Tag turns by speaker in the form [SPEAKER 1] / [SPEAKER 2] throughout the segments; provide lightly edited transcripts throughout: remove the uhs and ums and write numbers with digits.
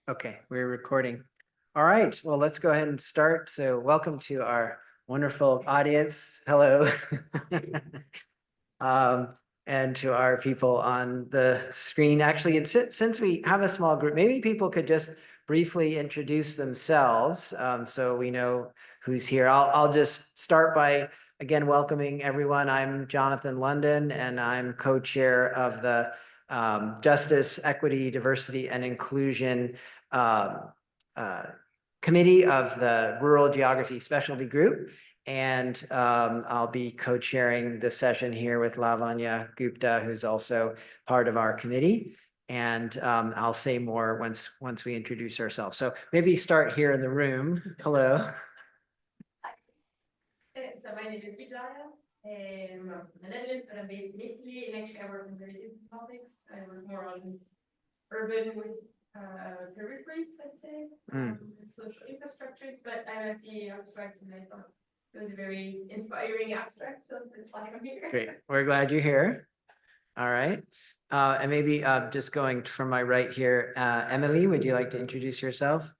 [SPEAKER 1] Okay, we're recording. All right, well, let's go ahead and start. So welcome to our wonderful audience. Hello. And to our people on the screen. Actually, since we have a small group, maybe people could just briefly introduce themselves so we know who's here. I'll just start by, again, welcoming everyone. I'm Jonathan London, and I'm co-chair of the Justice, Equity, Diversity, and Inclusion Committee of the Rural Geography Specialty Group. And I'll be co-chairing this session here with Lavanya Gupta, who's also part of our committee. And I'll say more once we introduce ourselves. So maybe start here in the room. Hello.
[SPEAKER 2] So my name is Vijaya. I'm from the Netherlands, but I'm based in Italy. And actually, I work on very different topics. I work more on urban peripheries, let's say, and social infrastructures. But I'm at the abstract, and I thought it was a very inspiring abstract, so that's why I'm here.
[SPEAKER 1] Great. We're glad you're here. All right. And maybe just going from my right here, Emily, would you like to introduce yourself?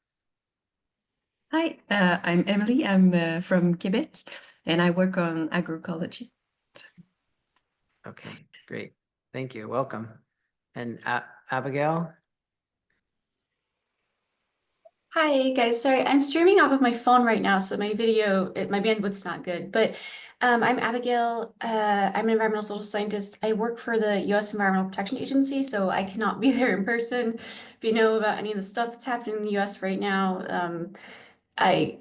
[SPEAKER 3] Hi, I'm Emily. I'm from Quebec, and I work on agroecology.
[SPEAKER 1] Okay, great. Thank you. Welcome. And Abigail?
[SPEAKER 4] Hi guys, sorry, I'm streaming off of my phone right now, so my my bandwidth's not good. But I'm Abigail. I'm an environmental social scientist. I work for the U.S. Environmental Protection Agency, so I cannot be there in person. If you know about any of the stuff that's happening in the U.S. right now, I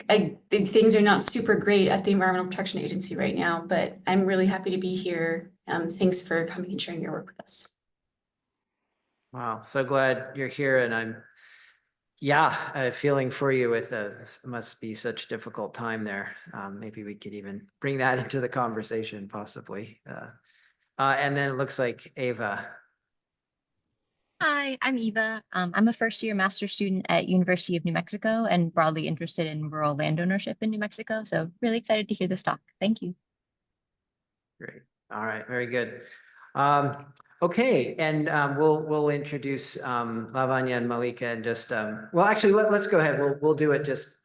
[SPEAKER 4] think things are not super great at the Environmental Protection Agency right now. But I'm really happy to be here. Thanks for coming and sharing your work with us.
[SPEAKER 1] Wow, so glad you're here, and I'm feeling for you with must be such a difficult time there. Maybe we could even bring that into the conversation possibly. And then it looks like Ava.
[SPEAKER 5] Hi, I'm Eva. I'm a first-year master's student at University of New Mexico and broadly interested in rural land ownership in New Mexico. So really excited to hear this talk. Thank you.
[SPEAKER 1] Great. All right, very good. Okay, and we'll introduce Lavanya and Malika and just well, actually let's go ahead. We'll do it just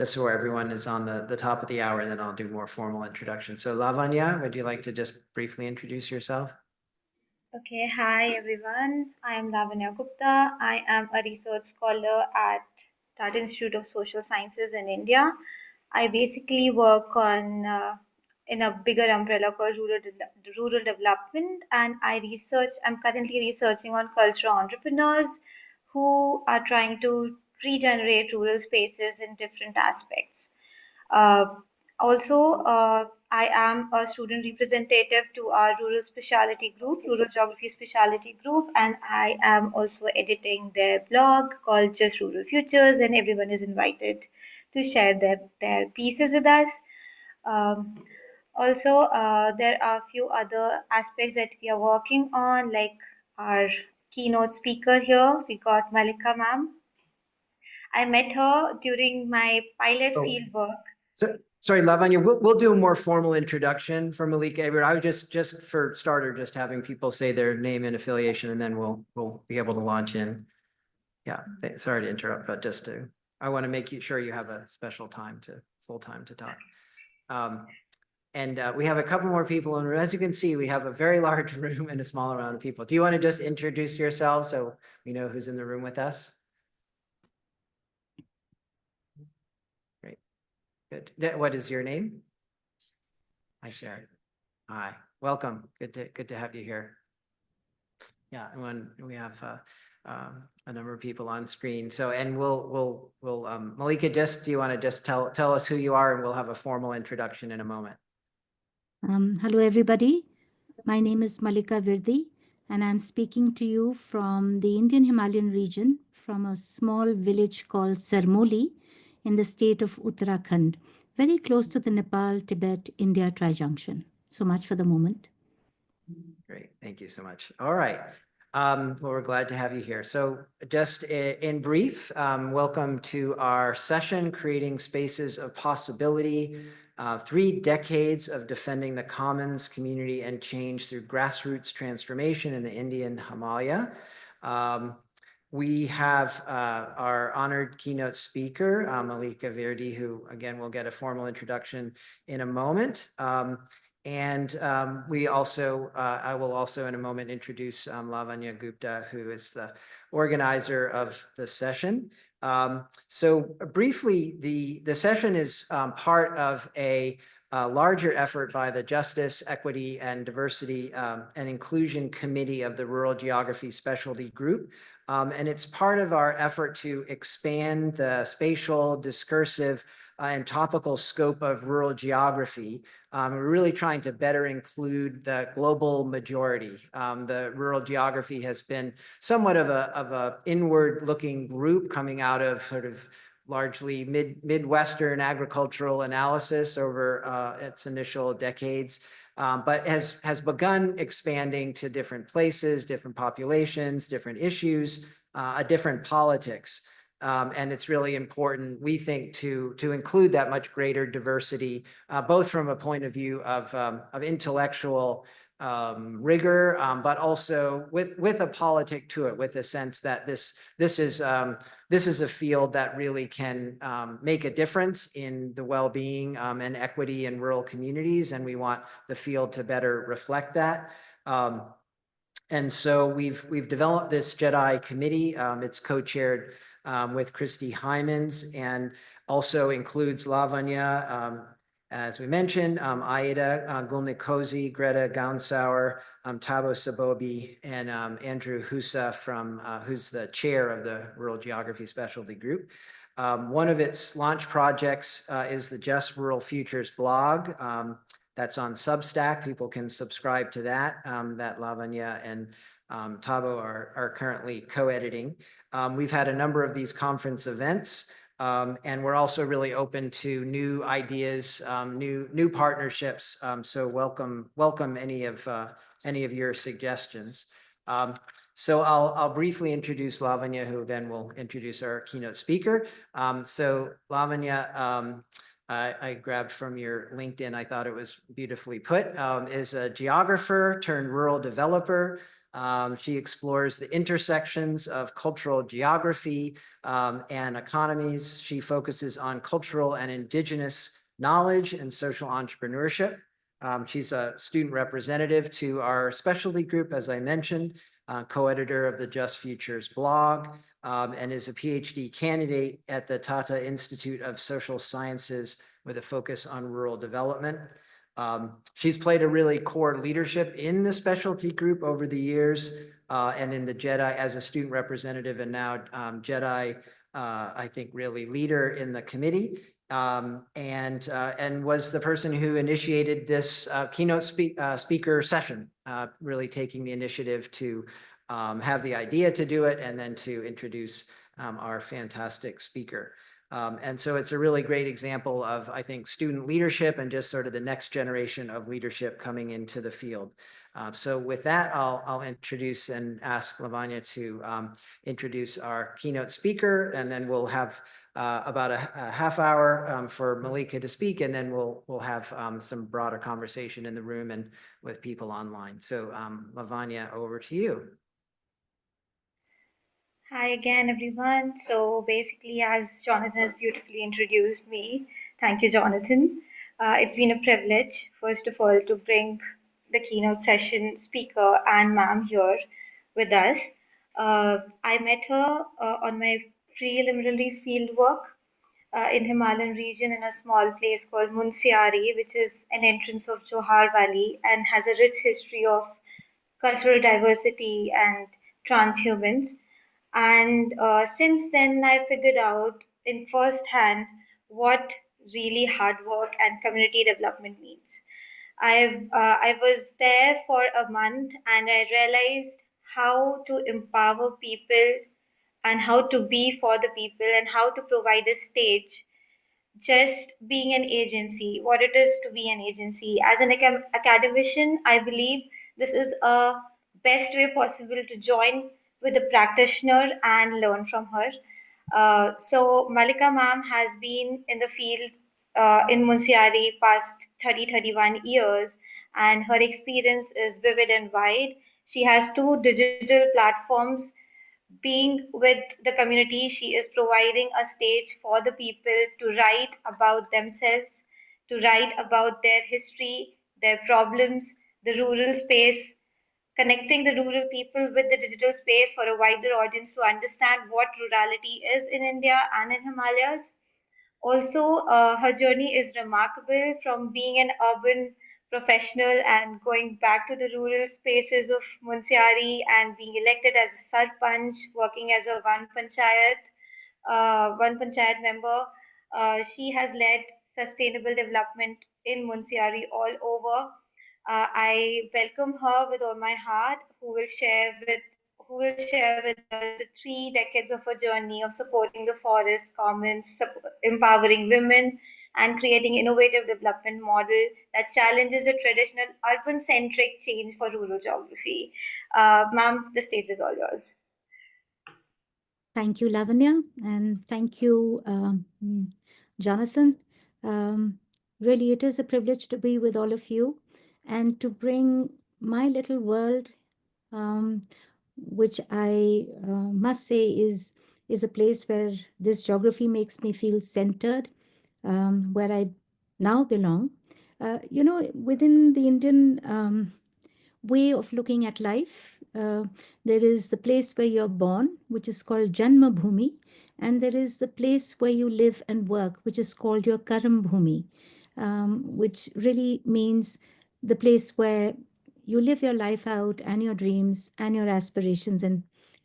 [SPEAKER 1] so everyone is on the top of the hour, and then I'll do more formal introduction. So Lavanya, would you like to just briefly introduce yourself?
[SPEAKER 6] Okay, hi everyone. I am Lavanya Gupta. I am a research scholar at Tata Institute of Social Sciences in India. I basically work on in a bigger umbrella called rural development, and I'm currently researching on cultural entrepreneurs who are trying to regenerate rural spaces in different aspects. Uh, also, I am a student representative to our rural geography specialty group, and I am also editing their blog called Just Rural Futures, and everyone is invited to share their pieces with us. Um, also, there are a few other aspects that we are working on, like our keynote speaker here. We got Malika ma'am. I met her during my pilot field work.
[SPEAKER 1] So sorry, Lavanya, we'll do a more formal introduction for Malika. I was just for starter, just having people say their name and affiliation, and then we'll be able to launch in. Yeah, sorry to interrupt, but I want to make sure you have a special full time to talk. And we have a couple more people in the room. As you can see, we have a very large room and a small amount of people. Do you want to just introduce yourself so we know who's in the room with us? Great. Good. What is your name? Hi, Sharon. Hi. Welcome. Good to have you here. Yeah, and when we have a number of people on screen. So, and we'll Malika, do you want to just tell us who you are, and we'll have a formal introduction in a moment.
[SPEAKER 7] Hello, everybody. My name is Malika Virdi, and I'm speaking to you from the Indian Himalayan region, from a small village called Sarmoli in the state of Uttarakhand, very close to the Nepal-Tibet-India tri-junction. So much for the moment.
[SPEAKER 1] Great. Thank you so much. All right. Well, we're glad to have you here. So just in brief, welcome to our session, Creating Spaces of Possibility, 3 decades of defending the commons, community, and change through grassroots transformation in the Indian Himalaya. we have our honored keynote speaker, Malika Virdi, who again will get a formal introduction in a moment. We also, I will also in a moment introduce Lavanya Gupta, who is the organizer of the session. So briefly, the session is part of a larger effort by the Justice, Equity, and Diversity and Inclusion Committee of the Rural Geography Specialty Group. And it's part of our effort to expand the spatial, discursive, and topical scope of rural geography. We're really trying to better include the global majority. The rural geography has been somewhat of a inward-looking group coming out of sort of largely Midwestern agricultural analysis over its initial decades, but has begun expanding to different places, different populations, different issues, a different politics. And it's really important, we think, to include that much greater diversity, both from a point of view of intellectual rigor, but also with a politic to it, with the sense that this is a field that really can make a difference in the well-being and equity in rural communities, and we want the field to better reflect that. And so we've developed this JEDI committee. It's co-chaired with Christy Hymans, and also includes Lavanya, as we mentioned, Aida Gulnikozy, Greta Gaunsauer, Tabo Sabobi, and Andrew Husa who's the chair of the Rural Geography Specialty Group. One of its launch projects is the Just Rural Futures blog. That's on Substack. People can subscribe to that, that Lavanya and Tabo are currently co-editing. We've had a number of these conference events, and we're also really open to new ideas, new partnerships. So welcome any of your suggestions. So I'll briefly introduce Lavanya, who then will introduce our keynote speaker. So Lavanya, I grabbed from your LinkedIn, I thought it was beautifully put, is a geographer turned rural developer. She explores the intersections of cultural geography and economies. She focuses on cultural and indigenous knowledge and social entrepreneurship. She's a student representative to our specialty group, as I mentioned, co-editor of the Just Futures blog, and is a PhD candidate at the Tata Institute of Social Sciences with a focus on rural development. She's played a really core leadership in the specialty group over the years, and in the JEDI as a student representative, and now JEDI, I think, really leader in the committee, and was the person who initiated this keynote speaker session, really taking the initiative to have the idea to do it and then to introduce our fantastic speaker. And so it's a really great example of, I think, student leadership and just sort of the next generation of leadership coming into the field. So with that, I'll introduce and ask Lavanya to introduce our keynote speaker, and then we'll have about a half hour for Malika to speak, and then we'll have some broader conversation in the room and with people online. So Lavanya, over to you.
[SPEAKER 6] Hi again, everyone. So basically, as Jonathan has beautifully introduced me, thank you, Jonathan. It's been a privilege, first of all, to bring the keynote session speaker and ma'am here with us. I met her on my preliminary field work in Himalayan region in a small place called Munsiari, which is an entrance of Johar Valley and has a rich history of cultural diversity and transhumance. And since then, I figured out in first hand what really hard work and community development means. I was there for a month and I realized how to empower people and how to be for the people and how to provide a stage, just being an agency, what it is to be an agency. As an academician, I believe this is a best way possible to join with a practitioner and learn from her. So Malika ma'am has been in the field in Munsiari past 31 years, and her experience is vivid and wide. She has 2 digital platforms being with the community, she is providing a stage for the people to write about themselves, to write about their history, their problems, the rural space, connecting the rural people with the digital space for a wider audience to understand what rurality is in India and in Himalayas. Also, her journey is remarkable from being an urban professional and going back to the rural spaces of Munsiari and being elected as a sarpanch, working as a one panchayat member. She has led sustainable development in Munsiari all over. I welcome her with all my heart, who will share with us the 3 decades of her journey of supporting the forest, commons, empowering women, and creating innovative development model that challenges the traditional urban-centric change for rural geography. Ma'am, the stage is all yours.
[SPEAKER 7] Thank you, Lavanya, and thank you, Jonathan. Really, it is a privilege to be with all of you and to bring my little world, which I must say is a place where this geography makes me feel centered, where I now belong. Within the Indian way of looking at life. There is the place where you're born, which is called Janma Bhumi, and there is the place where you live and work, which is called your Karam Bhumi, which really means the place where you live your life out and your dreams and your aspirations. And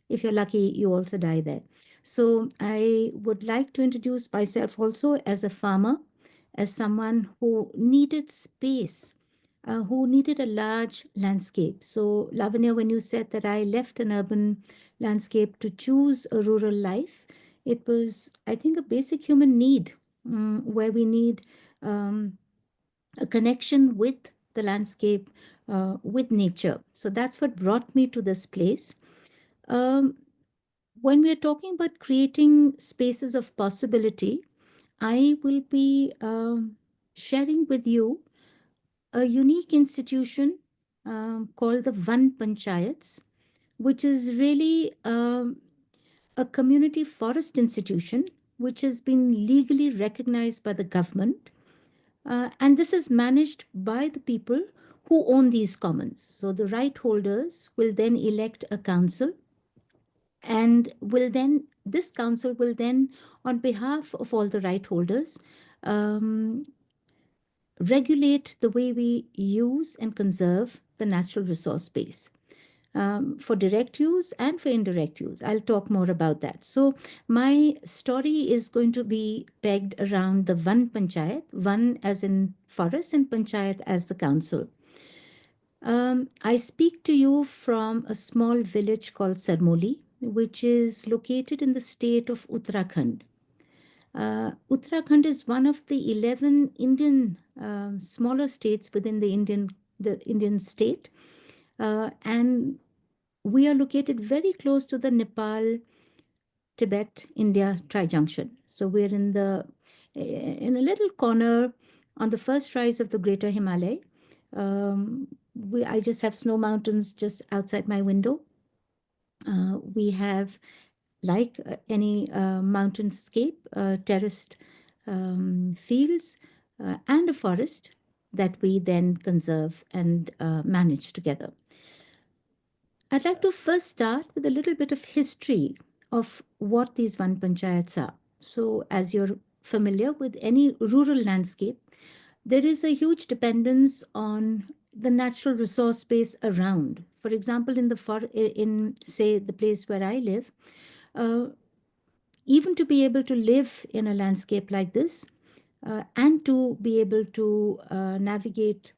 [SPEAKER 7] if you're lucky, you also die there. So I would like to introduce myself also as a farmer, as someone who needed space, who needed a large landscape. So, Lavanya, when you said that I left an urban landscape to choose a rural life, it was, I think, a basic human need, where we need a connection with the landscape, with nature. So that's what brought me to this place. When we're talking about creating spaces of possibility, I will be sharing with you a unique institution called the Van Panchayats, which is really a community forest institution which has been legally recognized by the government. And this is managed by the people who own these commons. So the right holders will then elect a council, and this council will then, on behalf of all the right holders, regulate the way we use and conserve the natural resource base, for direct use and for indirect use. I'll talk more about that. So my story is going to be pegged around the Van Panchayat, Van as in forest and Panchayat as the council. I speak to you from a small village called Sarmoli, which is located in the state of Uttarakhand. Uttarakhand is one of the 11 Indian smaller states within the Indian state, and we are located very close to the Nepal, Tibet, India tri-junction. So we're in a little corner on the first rise of the Greater Himalaya. I just have snow mountains just outside my window. We have, like any mountainscape, terraced fields, and a forest that we then conserve and manage together. I'd like to first start with a little bit of history of what these Van Panchayats are. So, as you're familiar with any rural landscape, there is a huge dependence on the natural resource base around. For example, in say the place where I live, even to be able to live in a landscape like this, and to be able to navigate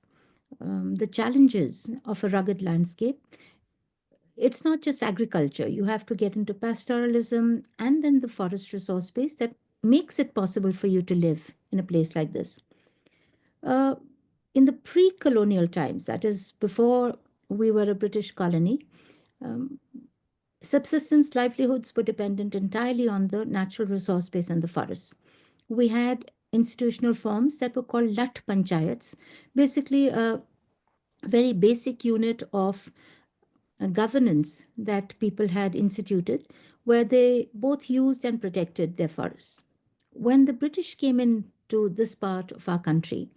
[SPEAKER 7] the challenges of a rugged landscape, it's not just agriculture. You have to get into pastoralism and then the forest resource base that makes it possible for you to live in a place like this. In the pre-colonial times, that is before we were a British colony, subsistence livelihoods were dependent entirely on the natural resource base and the forests. We had institutional forms that were called Lat Panchayats, basically a very basic unit of governance that people had instituted, where they both used and protected their forests. When the British came into this part of our country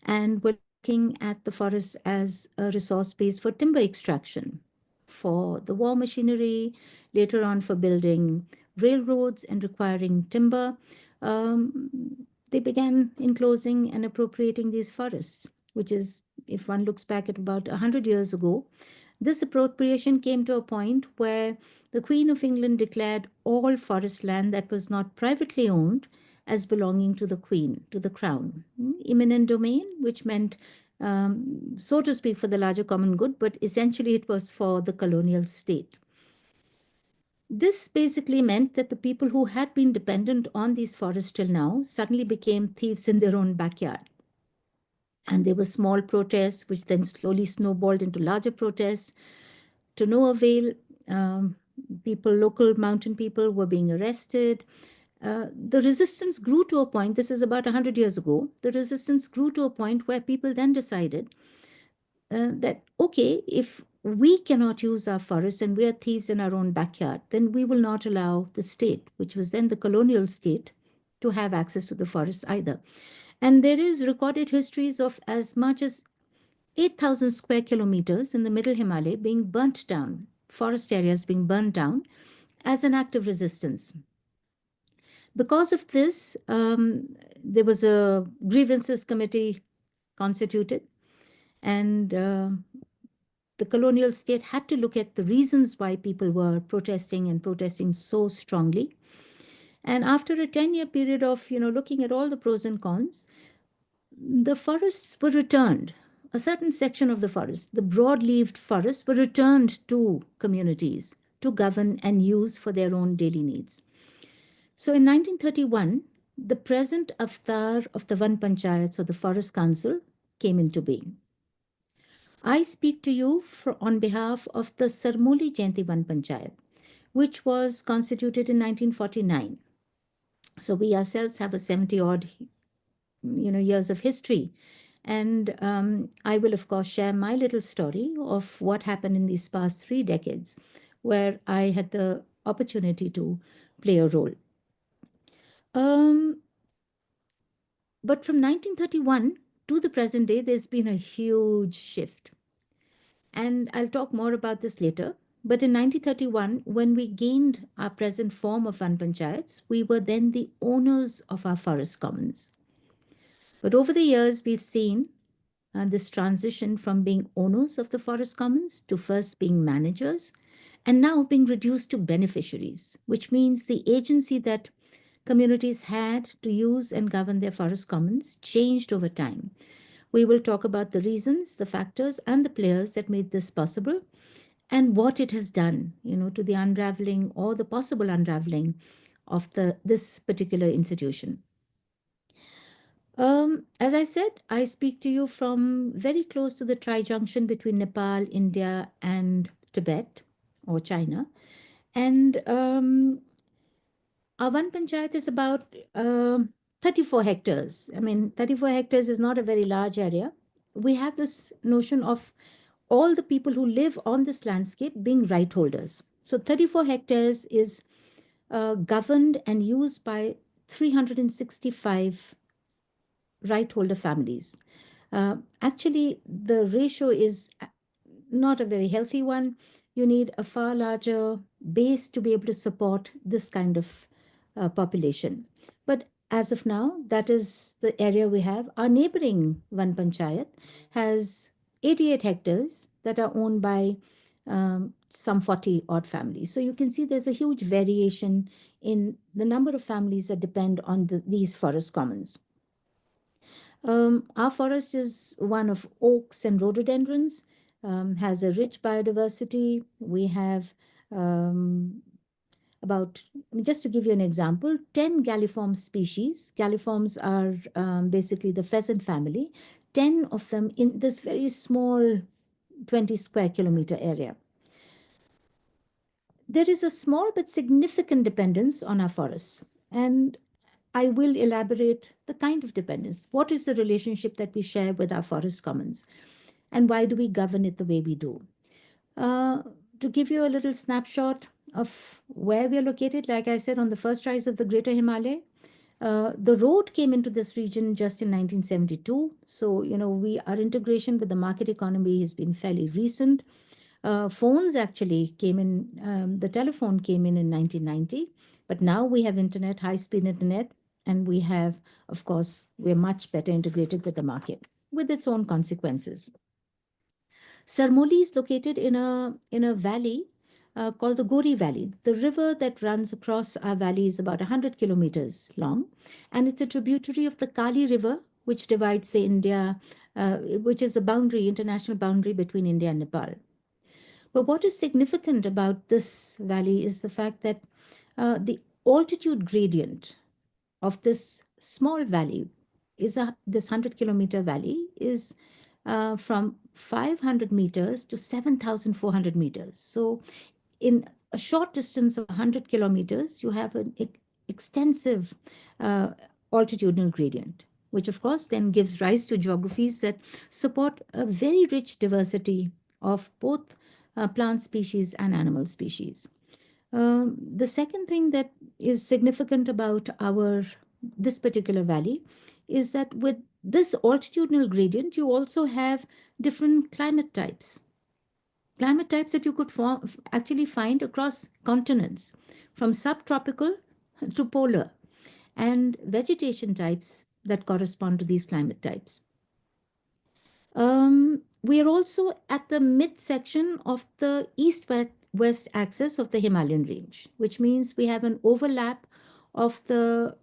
[SPEAKER 7] and were looking at the forest as a resource base for timber extraction, for the war machinery, later on for building railroads and requiring timber, um, they began enclosing and appropriating these forests, which is, if one looks back at about 100 years ago, this appropriation came to a point where the Queen of England declared all forest land that was not privately owned as belonging to the Queen, to the Crown. Eminent domain, which meant, so to speak, for the larger common good, but essentially it was for the colonial state. This basically meant that the people who had been dependent on these forests till now suddenly became thieves in their own backyard. And there were small protests, which then slowly snowballed into larger protests. To no avail, local mountain people were being arrested. The resistance grew to a point, this is about 100 years ago, the resistance grew to a point where people then decided that, okay, if we cannot use our forests and we are thieves in our own backyard, then we will not allow the state, which was then the colonial state, to have access to the forests either. And there is recorded histories of as much as 8,000 square kilometers in the middle Himalaya being burnt down, forest areas being burnt down as an act of resistance. Because of this, there was a grievances committee constituted, and the colonial state had to look at the reasons why people were protesting and protesting so strongly. And after a 10-year period of looking at all the pros and cons, the forests were returned. A certain section of the forest, the broad-leaved forests, were returned to communities to govern and use for their own daily needs. So in 1931, the present avatar of the Van Panchayats, or the Forest Council, came into being. I speak to you on behalf of the Sarmoli Jayanti Van Panchayat, which was constituted in 1949. So we ourselves have a 70-odd years of history. And I will, of course, share my little story of what happened in these past 3 decades, where I had the opportunity to play a role. But from 1931 to the present day, there's been a huge shift. And I'll talk more about this later. But in 1931, when we gained our present form of Van Panchayats, we were then the owners of our forest commons. But over the years, we've seen this transition from being owners of the forest commons to first being managers, and now being reduced to beneficiaries, which means the agency that communities had to use and govern their forest commons changed over time. We will talk about the reasons, the factors, and the players that made this possible, and what it has done, to the unraveling or the possible unraveling of this particular institution. As I said, I speak to you from very close to the tri-junction between Nepal, India, and Tibet, or China. And our Van Panchayat is about 34 hectares. I mean, 34 hectares is not a very large area. We have this notion of all the people who live on this landscape being right holders. So 34 hectares is governed and used by 365 right holder families. Actually, the ratio is not a very healthy one. You need a far larger base to be able to support this kind of population. But as of now, that is the area we have. Our neighboring Van Panchayat has 88 hectares that are owned by some 40 odd families. So you can see there's a huge variation in the number of families that depend on these forest commons. Our forest is one of oaks and rhododendrons, has a rich biodiversity. We have about, just to give you an example, 10 galliform species. Galliforms are basically the pheasant family, 10 of them in this very small 20 square kilometer area. There is a small but significant dependence on our forests. And I will elaborate the kind of dependence. What is the relationship that we share with our forest commons? And why do we govern it the way we do? To give you a little snapshot of where we are located, like I said, on the first rise of the Greater Himalaya, the road came into this region just in 1972. So, our integration with the market economy has been fairly recent. Phones actually came in, the telephone came in 1990, but now we have internet, high-speed internet, and we have, of course, we're much better integrated with the market with its own consequences. Sarmoli is located in a valley called the Gori Valley. The river that runs across our valley is about 100 kilometers long, and it's a tributary of the Kali River, which divides which is a boundary, international boundary between India and Nepal. But what is significant about this valley is the fact that the altitude gradient of this small valley this 100-kilometer valley is from 500 meters to 7,400 meters. So in a short distance of 100 kilometers, you have an extensive altitudinal gradient, which of course then gives rise to geographies that support a very rich diversity of both plant species and animal species. The second thing that is significant about this particular valley is that with this altitudinal gradient, you also have different climate types. Climate types that you could actually find across continents, from subtropical to polar, and vegetation types that correspond to these climate types. We are also at the midsection of the east-west axis of the Himalayan range, which means we have an overlap of the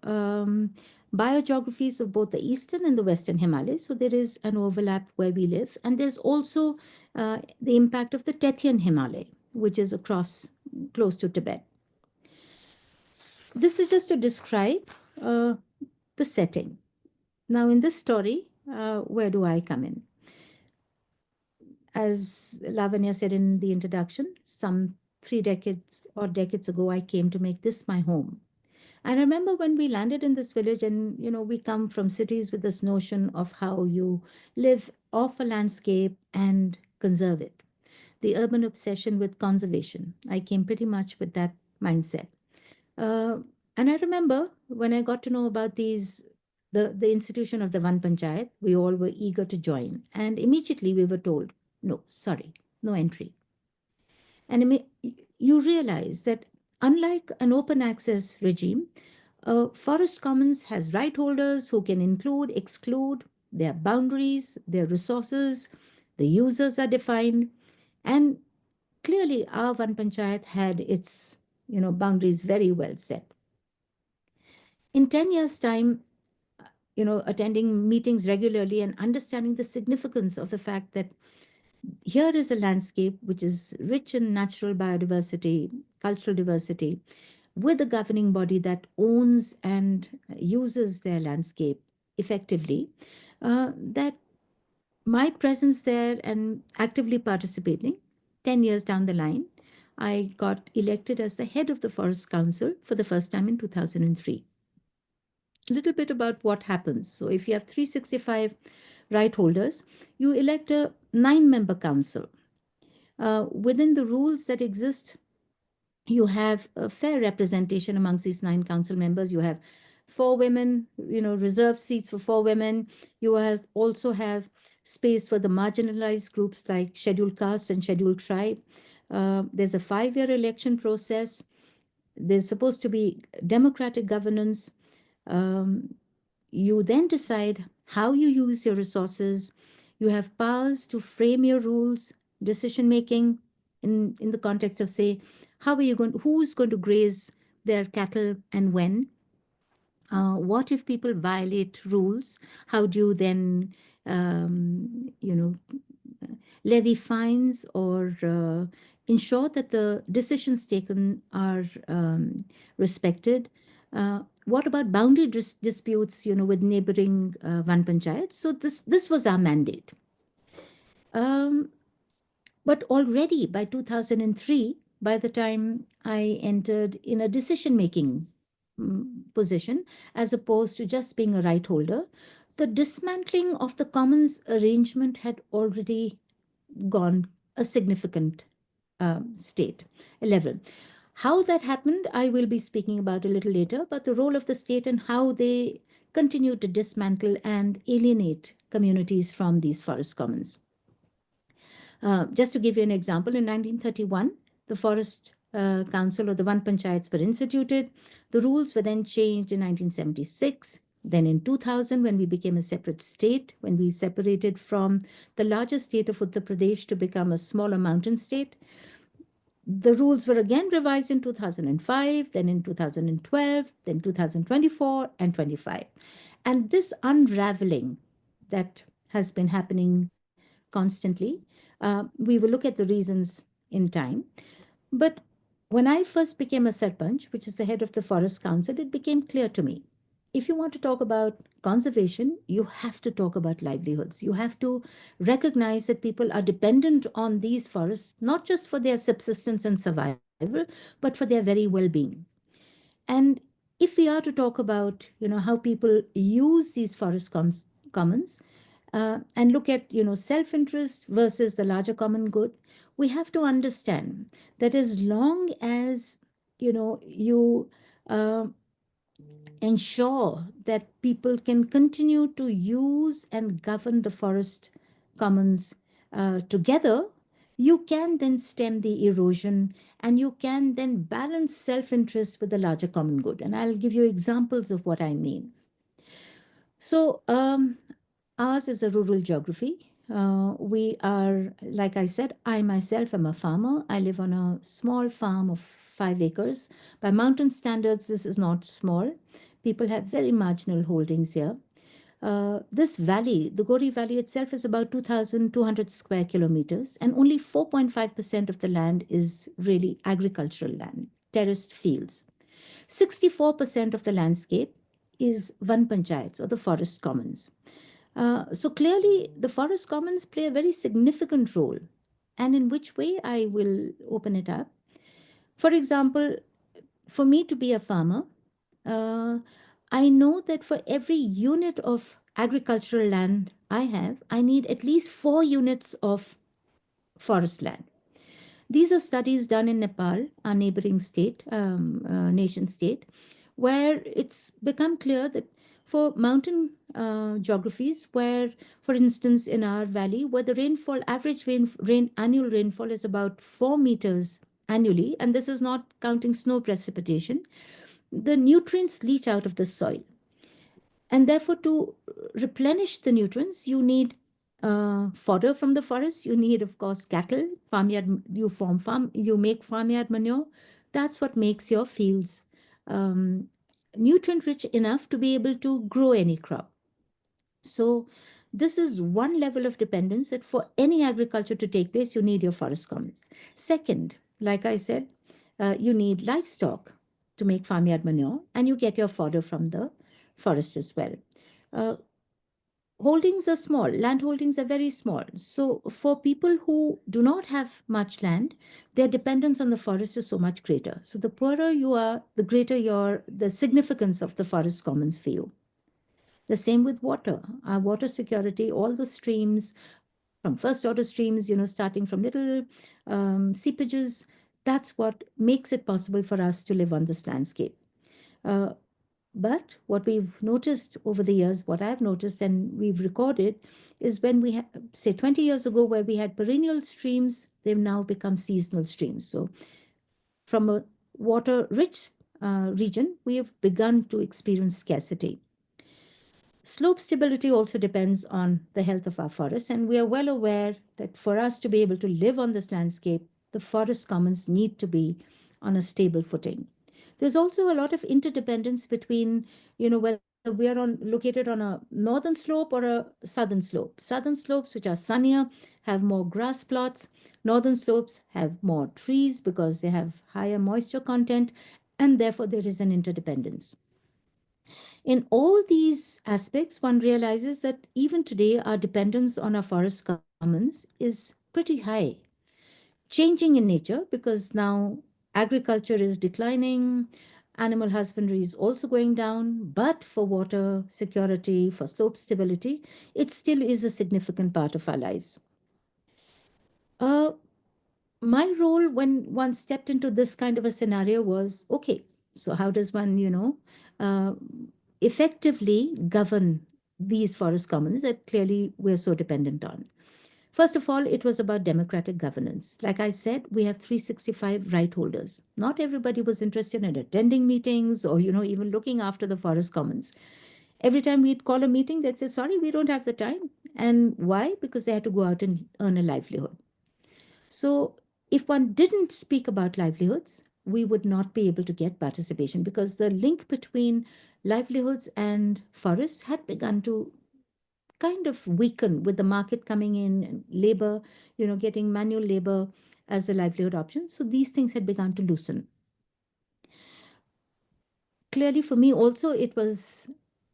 [SPEAKER 7] biogeographies of both the eastern and the western Himalayas. So there is an overlap where we live. And there's also the impact of the Tethyan Himalaya, which is close to Tibet. This is just to describe the setting. Now, in this story, where do I come in? As Lavanya said in the introduction, some 3 decades ago, I came to make this my home. I remember when we landed in this village, and we come from cities with this notion of how you live off a landscape and conserve it. The urban obsession with conservation. I came pretty much with that mindset. And I remember when I got to know about the institution of the Van Panchayat, we all were eager to join. And immediately we were told, no, sorry, no entry. And you realize that unlike an open access regime, Forest Commons has right holders who can include, exclude, their boundaries, their resources, the users are defined. And clearly our Van Panchayat had its boundaries very well set. In 10 years' time, attending meetings regularly and understanding the significance of the fact that here is a landscape which is rich in natural biodiversity, cultural diversity, with a governing body that owns and uses their landscape effectively, that my presence there and actively participating, 10 years down the line, I got elected as the head of the Forest Council for the first time in 2003. A little bit about what happens. So if you have 365 right holders, you elect a 9-member council. Within the rules that exist, you have a fair representation amongst these 9 council members. You have 4 women, reserved seats for 4 women. You will also have space for the marginalized groups like scheduled castes and scheduled tribe. There's a 5-year election process. There's supposed to be democratic governance. You then decide how you use your resources. You have powers to frame your rules, decision making in the context of, say, who's going to graze their cattle and when? What if people violate rules? How do you then, levy fines or ensure that the decisions taken are respected? What about boundary disputes, with neighboring Van Panchayats? So this was our mandate. But already by 2003, by the time I entered in a decision-making position, as opposed to just being a right holder, the dismantling of the commons arrangement had already gone a significant state level. How that happened, I will be speaking about a little later, but the role of the state and how they continue to dismantle and alienate communities from these forest commons. Just to give you an example, in 1931, the Forest Council or the Van Panchayats were instituted. The rules were then changed in 1976. Then in 2000, when we became a separate state, when we separated from the larger state of Uttar Pradesh to become a smaller mountain state, the rules were again revised in 2005, then in 2012, then 2024 and 25. And this unraveling that has been happening constantly, we will look at the reasons in time. But when I first became a sarpanch, which is the head of the Forest Council, it became clear to me. If you want to talk about conservation, you have to talk about livelihoods. You have to recognize that people are dependent on these forests, not just for their subsistence and survival, but for their very well-being. And if we are to talk about, how people use these forest commons, and look at self-interest versus the larger common good, we have to understand that as long as you ensure that people can continue to use and govern the forest commons together, you can then stem the erosion and you can then balance self-interest with the larger common good. And I'll give you examples of what I mean. So ours is a rural geography. We are, like I said, I myself am a farmer. I live on a small farm of 5 acres. By mountain standards, this is not small. People have very marginal holdings here. This valley, the Gori Valley itself, is about 2,200 square kilometers, and only 4.5% of the land is really agricultural land, terraced fields. 64% of the landscape is Van Panchayats or the forest commons. So clearly, the forest commons play a very significant role. And in which way, I will open it up. For example, for me to be a farmer, I know that for every unit of agricultural land I have, I need at least 4 units of forest land. These are studies done in Nepal, our neighboring state, nation state, where it's become clear that for mountain geographies, where, for instance, in our valley, where the rainfall, average annual rainfall is about 4 meters annually, and this is not counting snow precipitation, the nutrients leach out of the soil. And therefore, to replenish the nutrients, you need fodder from the forest. You need, of course, cattle, farmyard, you make farmyard manure. That's what makes your fields nutrient rich enough to be able to grow any crop. So this is one level of dependence that for any agriculture to take place, you need your forest commons. Second, like I said, you need livestock to make farmyard manure, and you get your fodder from the forest as well. Holdings are small, land holdings are very small. So for people who do not have much land, their dependence on the forest is so much greater. So the poorer you are, the greater the significance of the forest commons for you. The same with water. Our water security, all the streams, from first order streams, starting from little seepages, that's what makes it possible for us to live on this landscape. But what we've noticed over the years, what I've noticed and we've recorded, is when we had, say 20 years ago, where we had perennial streams, they've now become seasonal streams. So from a water-rich region, we have begun to experience scarcity. Slope stability also depends on the health of our forests, and we are well aware that for us to be able to live on this landscape, the forest commons need to be on a stable footing. There's also a lot of interdependence between, whether we are located on a northern slope or a southern slope. Southern slopes, which are sunnier, have more grass plots. Northern slopes have more trees because they have higher moisture content, and therefore there is an interdependence. In all these aspects, one realizes that even today, our dependence on our forest commons is pretty high. Changing in nature, because now agriculture is declining, animal husbandry is also going down, but for water security, for slope stability, it still is a significant part of our lives. my role when one stepped into this kind of a scenario was, okay, so how does one, uh, effectively govern these forest commons that clearly we're so dependent on? First of all, it was about democratic governance. Like I said, we have 365 right holders. Not everybody was interested in attending meetings or, even looking after the forest commons. Every time we'd call a meeting, they'd say, sorry, we don't have the time. And why? Because they had to go out and earn a livelihood. So if one didn't speak about livelihoods, we would not be able to get participation because the link between livelihoods and forests had begun to kind of weaken with the market coming in and labor, getting manual labor as a livelihood option. So these things had begun to loosen. Clearly, for me also, it was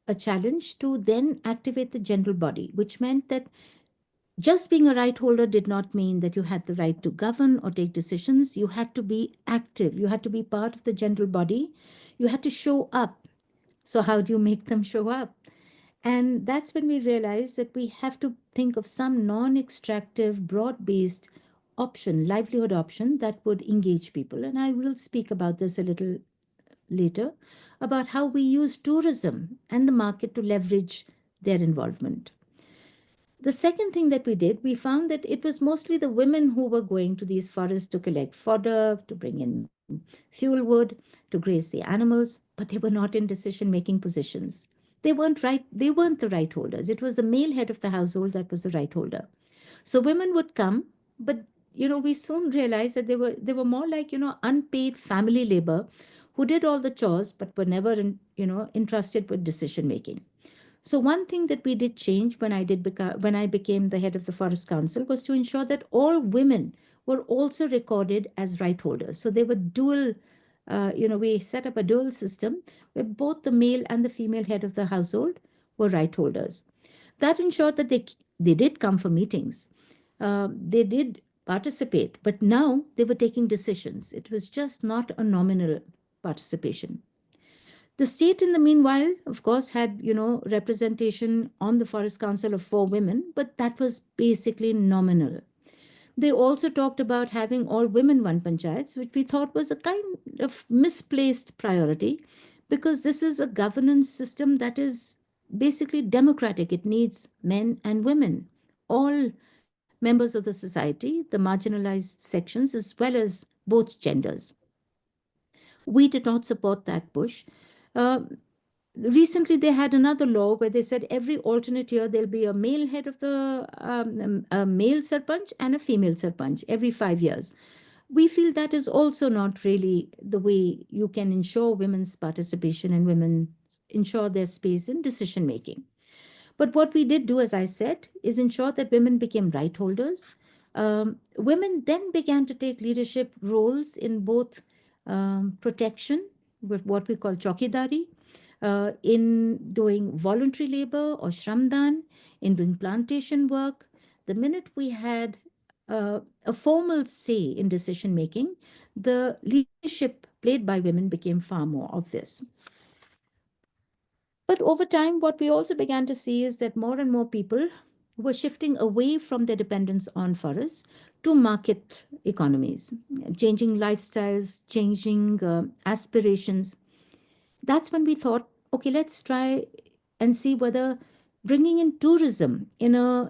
[SPEAKER 7] a challenge to then activate the general body, which meant that just being a right holder did not mean that you had the right to govern or take decisions. You had to be active. You had to be part of the general body. You had to show up. So how do you make them show up? And that's when we realized that we have to think of some non-extractive, broad-based option, livelihood option that would engage people. And I will speak about this a little later, about how we use tourism and the market to leverage their involvement. The second thing that we did, we found that it was mostly the women who were going to these forests to collect fodder, to bring in fuel wood, to graze the animals, but they were not in decision-making positions. They weren't right, they weren't the right holders. It was the male head of the household that was the right holder. So women would come, but we soon realized that they were more like, unpaid family labor who did all the chores but were never entrusted with decision making. So one thing that we did change when I became the head of the Forest Council was to ensure that all women were also recorded as right holders. So they were dual, we set up a dual system where both the male and the female head of the household were right holders. That ensured that they did come for meetings. They did participate, but now they were taking decisions. It was just not a nominal participation. The state, in the meanwhile, of course, had, representation on the Forest Council of 4 women, but that was basically nominal. They also talked about having all women one panchayats, which we thought was a kind of misplaced priority because this is a governance system that is basically democratic. It needs men and women, all members of the society, the marginalized sections, as well as both genders. We did not support that push. Uh, Recently, they had another law where they said every alternate year there'll be a male head of the a male sarpanch and a female sarpanch every 5 years. We feel that is also not really the way you can ensure women's participation and women ensure their space in decision making. But what we did do, as I said, is ensure that women became right holders. Women then began to take leadership roles in both protection, with what we call chokidari, in doing voluntary labor or shramdan, in doing plantation work. The minute we had a formal say in decision making, the leadership played by women became far more obvious. But over time, what we also began to see is that more and more people were shifting away from their dependence on forests to market economies, changing lifestyles, changing aspirations. That's when we thought, okay, let's try and see whether bringing in tourism in a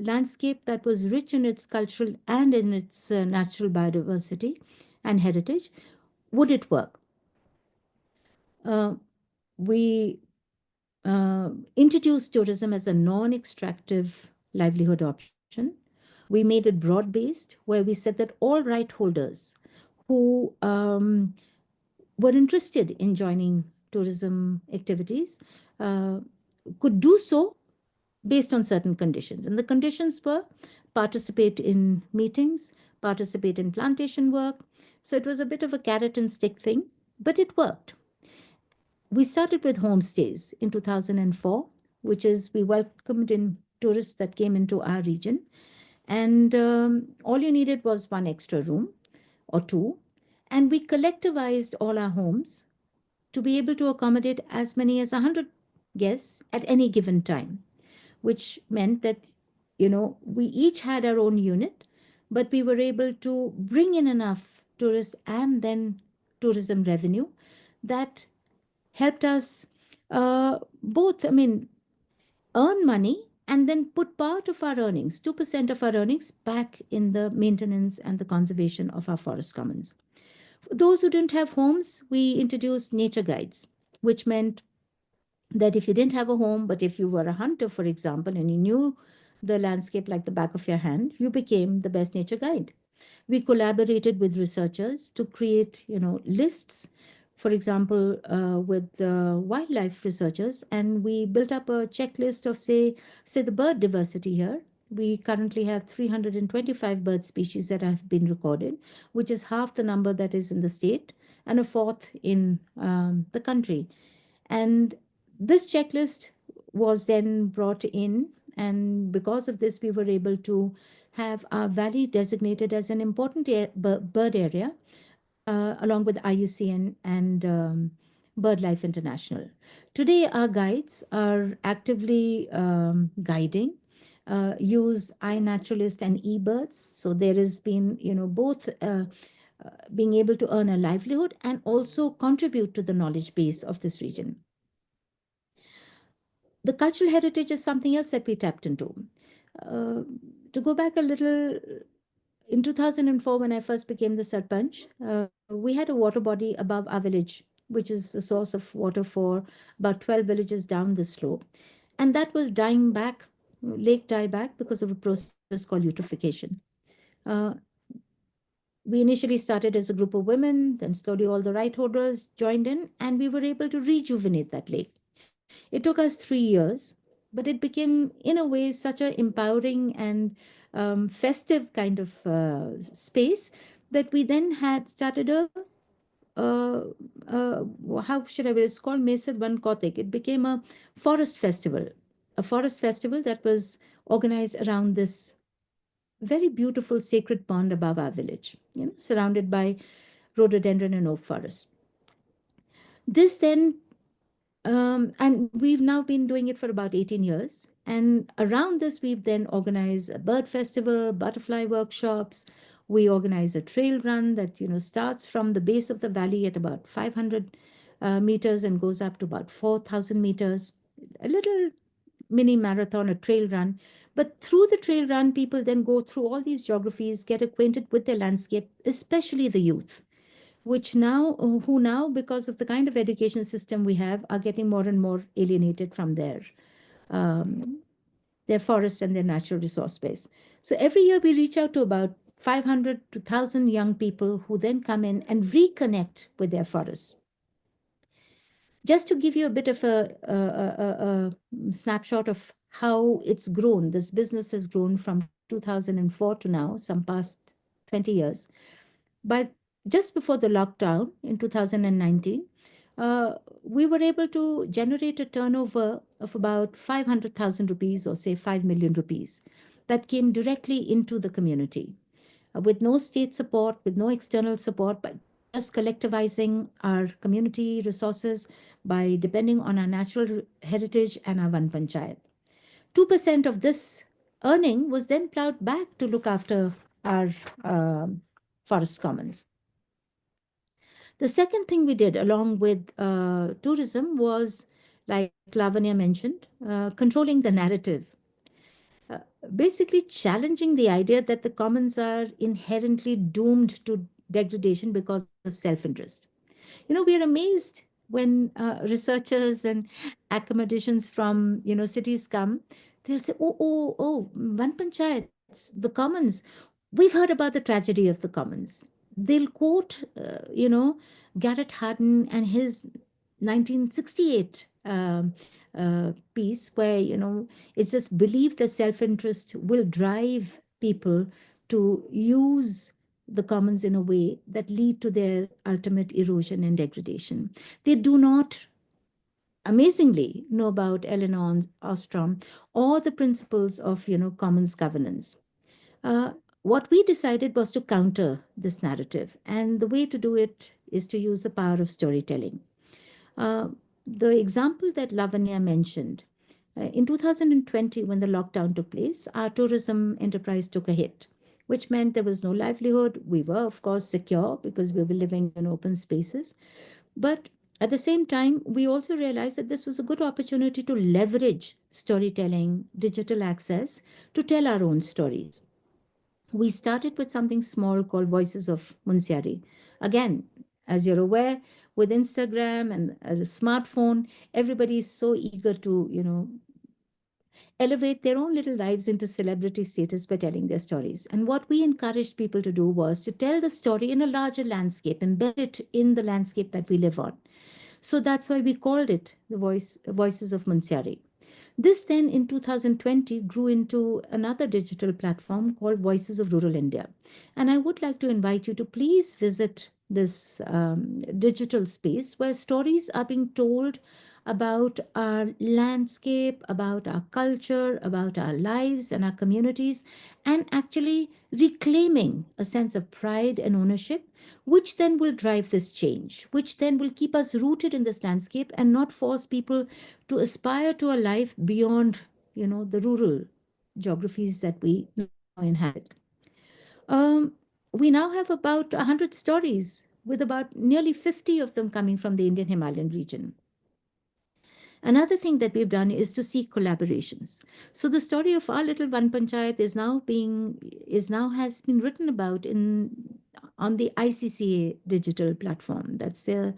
[SPEAKER 7] landscape that was rich in its cultural and in its natural biodiversity and heritage, would it work? We introduced tourism as a non-extractive livelihood option. We made it broad-based, where we said that all right holders who were interested in joining tourism activities could do so based on certain conditions. And the conditions were participate in meetings, participate in plantation work. So it was a bit of a carrot and stick thing, but it worked. We started with homestays in 2004, which is we welcomed in tourists that came into our region. And all you needed was one extra room or two. And we collectivized all our homes to be able to accommodate as many as 100 guests at any given time, which meant that, we each had our own unit. but we were able to bring in enough tourists and then tourism revenue that helped us both, I mean, earn money and then put part of our earnings, 2% of our earnings, back in the maintenance and the conservation of our forest commons. For those who didn't have homes, we introduced nature guides, which meant that if you didn't have a home, but if you were a hunter, for example, and you knew the landscape like the back of your hand, you became the best nature guide. We collaborated with researchers to create, lists, for example, with wildlife researchers, and we built up a checklist of, say the bird diversity here. We currently have 325 bird species that have been recorded, which is half the number that is in the state and a fourth in the country. And this checklist was then brought in, and because of this, we were able to have our valley designated as an important bird area, along with IUCN and BirdLife International. Today, our guides are actively guiding, use iNaturalist and eBirds. So there has been, both being able to earn a livelihood and also contribute to the knowledge base of this region. The cultural heritage is something else that we tapped into. To go back a little, in 2004, when I first became the Sarpanch, we had a water body above our village, which is a source of water for about 12 villages down the slope. And that was dying back, lake die back, because of a process called eutrophication. We initially started as a group of women, then slowly all the right holders joined in, and we were able to rejuvenate that lake. It took us 3 years, but it became, in a way, such an empowering and festive kind of space that we then had started how should I say, it's called Mesad Van Kotik. It became a forest festival that was organized around this very beautiful sacred pond above our village, surrounded by rhododendron and oak forest. This then and we've now been doing it for about 18 years. And around this, we've then organized a bird festival, butterfly workshops. We organize a trail run that, starts from the base of the valley at about 500 meters and goes up to about 4,000 meters. A little mini marathon, a trail run. But through the trail run, people then go through all these geographies, get acquainted with their landscape, especially the youth, who now, because of the kind of education system we have, are getting more and more alienated from their forests and their natural resource space. So every year we reach out to about 500 to 1,000 young people who then come in and reconnect with their forests. Just to give you a bit of a snapshot of how it's grown, this business has grown from 2004 to now, some past 20 years. But just before the lockdown in 2019, we were able to generate a turnover of about 500,000 rupees, or say 5 million rupees, that came directly into the community with no state support, with no external support, but just collectivizing our community resources by depending on our natural heritage and our Van Panchayat. 2% of this earning was then plowed back to look after our forest commons. The second thing we did along with tourism was, like Lavanya mentioned, controlling the narrative. Basically challenging the idea that the commons are inherently doomed to degradation because of self-interest. We are amazed when researchers and academicians from, cities come. They'll say, oh, Van Panchayats, the commons. We've heard about the tragedy of the commons. They'll quote, Garrett Hardin and his 1968 piece where, it's just believed that self-interest will drive people to use the commons in a way that lead to their ultimate erosion and degradation. They do not, amazingly, know about Eleanor Ostrom or the principles of, commons governance. What we decided was to counter this narrative, and the way to do it is to use the power of storytelling. The example that Lavanya mentioned, in 2020, when the lockdown took place, our tourism enterprise took a hit. which meant there was no livelihood. We were, of course, secure because we were living in open spaces. But at the same time, we also realized that this was a good opportunity to leverage storytelling, digital access to tell our own stories. We started with something small called Voices of Munsiari. Again, as you're aware, with Instagram and a smartphone, everybody is so eager to, elevate their own little lives into celebrity status by telling their stories. And what we encouraged people to do was to tell the story in a larger landscape, embed it in the landscape that we live on. So that's why we called it the Voices of Munsiari. This then in 2020 grew into another digital platform called Voices of Rural India. And I would like to invite you to please visit this digital space where stories are being told about our landscape, about our culture, about our lives and our communities, and actually reclaiming a sense of pride and ownership, which then will drive this change, which then will keep us rooted in this landscape and not force people to aspire to a life beyond, the rural geographies that we now inhabit. We now have about 100 stories, with about nearly 50 of them coming from the Indian Himalayan region. Another thing that we've done is to seek collaborations. So the story of our little Van Panchayat has been written about on the ICCA digital platform. That's the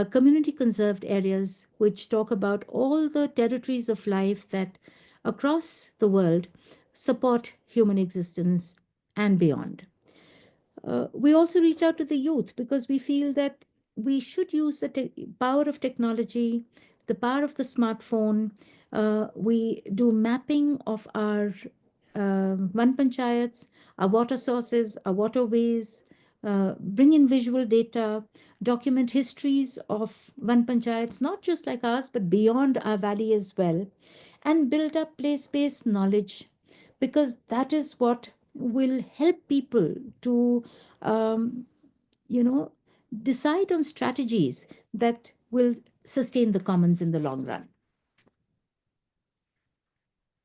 [SPEAKER 7] community conserved areas, which talk about all the territories of life that across the world support human existence and beyond. We also reach out to the youth because we feel that we should use the power of technology, the power of the smartphone. We do mapping of our Van Panchayats, our water sources, our waterways, bring in visual data, document histories of Van Panchayats, not just like ours, but beyond our valley as well, and build up place-based knowledge, because that is what will help people to, decide on strategies that will sustain the commons in the long run.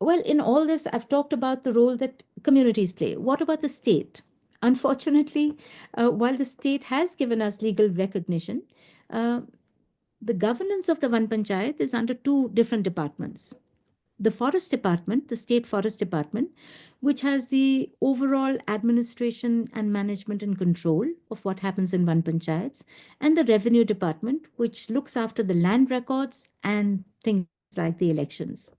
[SPEAKER 7] Well, in all this, I've talked about the role that communities play. What about the state? Unfortunately, while the state has given us legal recognition, the governance of the Van Panchayat is under two different departments. The Forest Department, the State Forest Department, which has the overall administration and management and control of what happens in Van Panchayats, and the Revenue Department, which looks after the land records and things like the elections.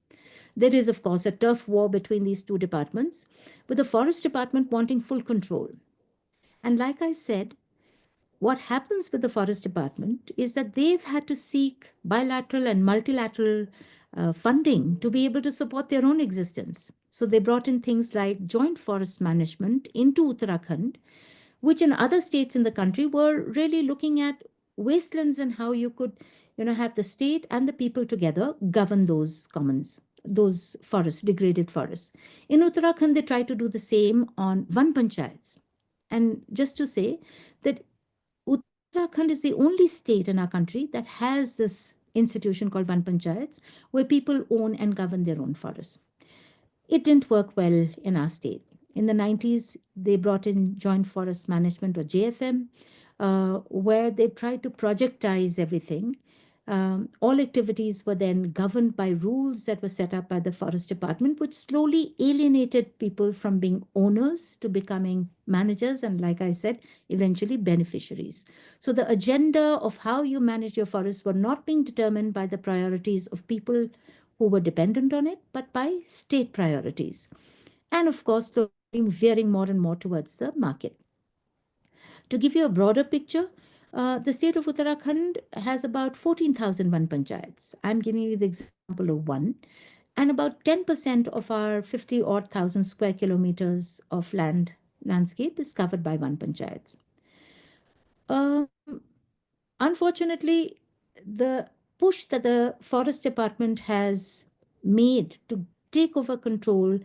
[SPEAKER 7] There is, of course, a turf war between these two departments, with the Forest Department wanting full control. And like I said, what happens with the Forest Department is that they've had to seek bilateral and multilateral funding to be able to support their own existence. So they brought in things like joint forest management into Uttarakhand, which in other states in the country were really looking at wastelands and how you could, have the state and the people together govern those commons, those forests, degraded forests. In Uttarakhand, they try to do the same on Van Panchayats. And just to say that Uttarakhand is the only state in our country that has this institution called Van Panchayats, where people own and govern their own forests. It didn't work well in our state. In the 90s, they brought in Joint Forest Management, or JFM, where they tried to projectize everything. All activities were then governed by rules that were set up by the Forest Department, which slowly alienated people from being owners to becoming managers, and like I said, eventually beneficiaries. So the agenda of how you manage your forests were not being determined by the priorities of people who were dependent on it, but by state priorities. And of course, veering more and more towards the market. To give you a broader picture, the state of Uttarakhand has about 14,000 Van Panchayats. I'm giving you the example of one. And about 10% of our 50 odd thousand square kilometers of landscape is covered by Van Panchayats. Unfortunately, the push that the Forest Department has made to take over control,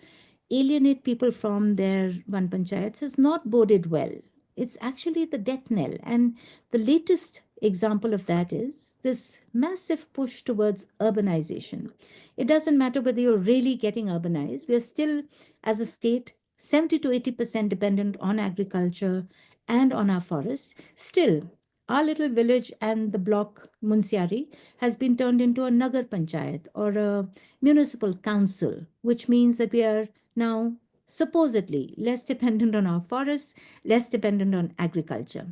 [SPEAKER 7] alienate people from their Van Panchayats, has not boded well. It's actually the death knell. And the latest example of that is this massive push towards urbanization. It doesn't matter whether you're really getting urbanized. We're still, as a state, 70 to 80% dependent on agriculture and on our forests, still our little village and the block Munsiari has been turned into a Nagar Panchayat or a municipal council, which means that we are now supposedly less dependent on our forests, less dependent on agriculture.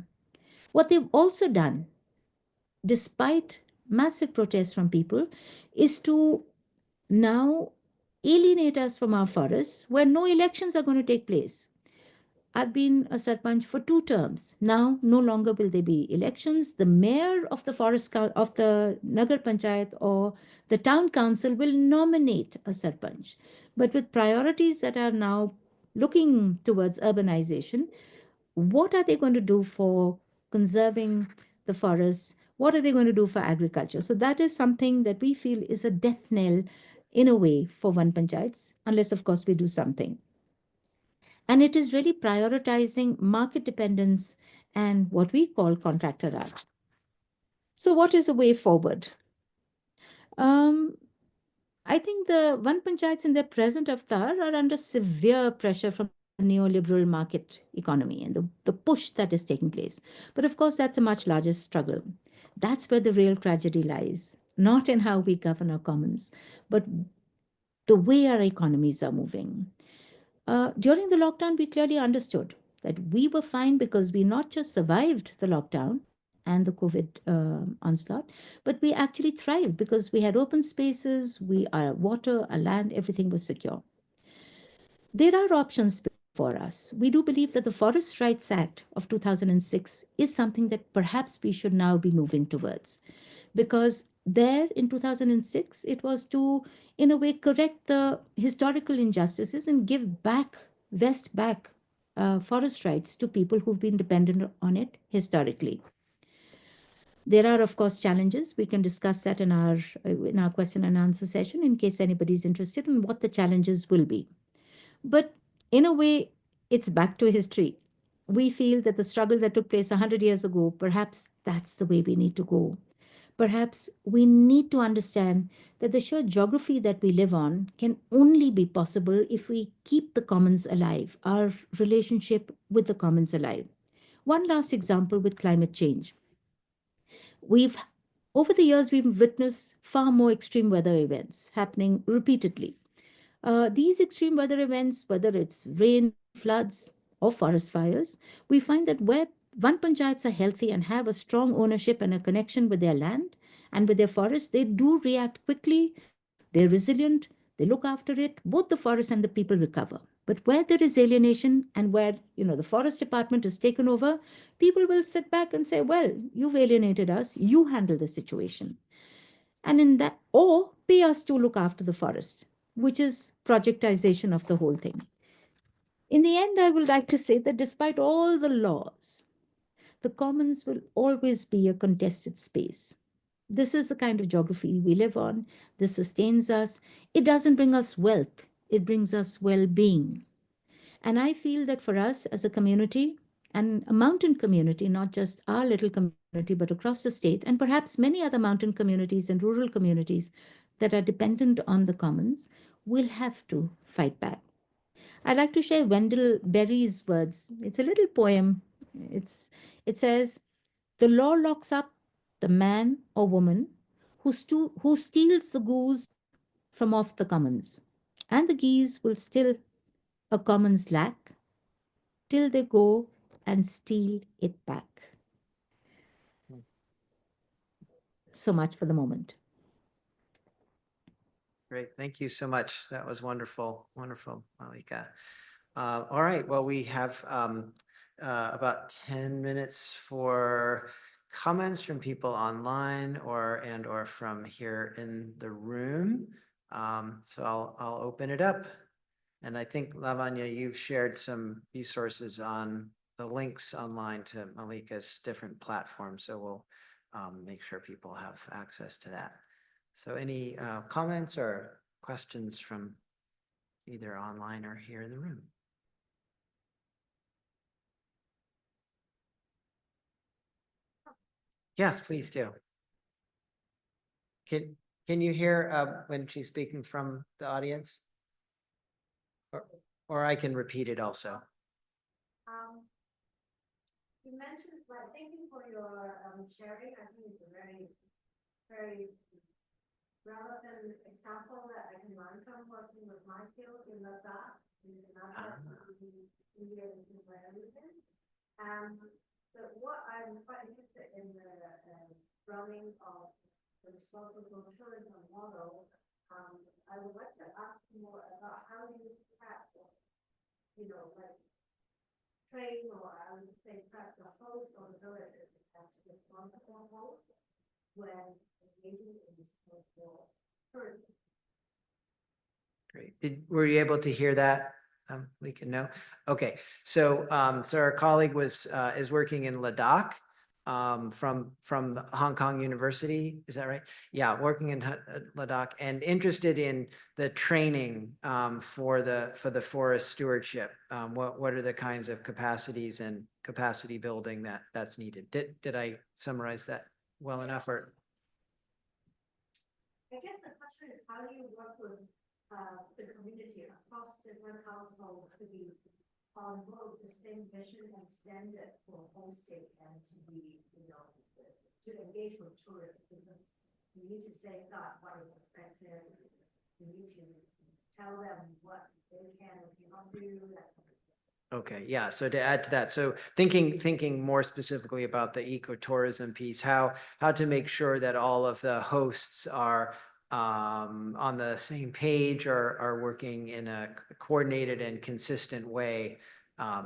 [SPEAKER 7] What they've also done, despite massive protests from people, is to now alienate us from our forests where no elections are going to take place. I've been a sarpanch for 2 terms. Now, no longer will there be elections. The mayor of the of the Nagar Panchayat or the town council will nominate a sarpanch. But with priorities that are now looking towards urbanization, what are they going to do for conserving the forests? What are they going to do for agriculture? So that is something that we feel is a death knell in a way for one panchayats, unless of course we do something. And it is really prioritizing market dependence and what we call contractor Raj. So what is the way forward? I think the one panchayats in their present avatar are under severe pressure from the neoliberal market economy and the push that is taking place. But of course, that's a much larger struggle. That's where the real tragedy lies, not in how we govern our commons, but the way our economies are moving. During the lockdown, we clearly understood that we were fine because we not just survived the lockdown and the COVID onslaught, but we actually thrived because we had open spaces, our water, our land, everything was secure. There are options for us. We do believe that the Forest Rights Act of 2006 is something that perhaps we should now be moving towards, because there in 2006, it was to, in a way, correct the historical injustices and vest back forest rights to people who've been dependent on it historically. There are, of course, challenges. We can discuss that in our question and answer session in case anybody's interested in what the challenges will be. But in a way, it's back to history. We feel that the struggle that took place 100 years ago, perhaps that's the way we need to go. Perhaps we need to understand that the sheer geography that we live on can only be possible if we keep the commons alive, our relationship with the commons alive. One last example with climate change. Over the years, we've witnessed far more extreme weather events happening repeatedly. These extreme weather events, whether it's rain, floods, or forest fires, we find that where one panchayats are healthy and have a strong ownership and a connection with their land and with their forests, they do react quickly, they're resilient, they look after it, both the forest and the people recover. But where there is alienation and where, the forest department is taken over, people will sit back and say, well, you've alienated us, you handle the situation. And in that, or pay us to look after the forest, which is projectization of the whole thing. In the end, I would like to say that despite all the laws, the commons will always be a contested space. This is the kind of geography we live on. This sustains us. It doesn't bring us wealth. It brings us well-being. And I feel that for us as a community, and a mountain community, not just our little community, but across the state, and perhaps many other mountain communities and rural communities that are dependent on the commons, will have to fight back. I'd like to share Wendell Berry's words. It's a little poem. It says, "The law locks up the man or woman who steals the goose from off the commons, and the geese will still a commons lack till they go and steal it back." So much for the moment.
[SPEAKER 1] Great. Thank you so much. That was wonderful. Wonderful, Malika. All right. Well, we have about 10 minutes for comments from people online or from here in the room. So I'll open it up. And I think, Lavanya, you've shared some resources on the links online to Malika's different platforms. So we'll make sure people have access to that. So any comments or questions from either online or here in the room? Yes, please do. Can you hear when she's speaking from the audience? or I can repeat it also.
[SPEAKER 8] You mentioned, like, thank you for your sharing. I think it's a very, very relevant example that I can learn from working with my field in Ladakh, in India, is where I live in. But what I'm quite interested in the running of the responsible tourism model, I would like to ask more about how you prep, like train, or I would say prep the host or the villager as responsible host when engaging in responsible tourism.
[SPEAKER 1] Great. Were you able to hear that? Malika, no? Okay. So, so our colleague is working in Ladakh, from the Hong Kong University. Is that right? Yeah, working in Ladakh and interested in the training, for the forest stewardship. What are the kinds of capacities and capacity building that's needed? Did I summarize that well enough, or?
[SPEAKER 8] I guess the question is, how do you work with the community across different households to be on both the same vision and standard for hosting and to be, to engage with tourists? Because you need to safeguard what is expected. You need to tell them what they can and cannot do. That kind of thing.
[SPEAKER 1] Okay, yeah. So to add to that, so thinking more specifically about the ecotourism piece, how to make sure that all of the hosts are on the same page, or are working in a coordinated and consistent way,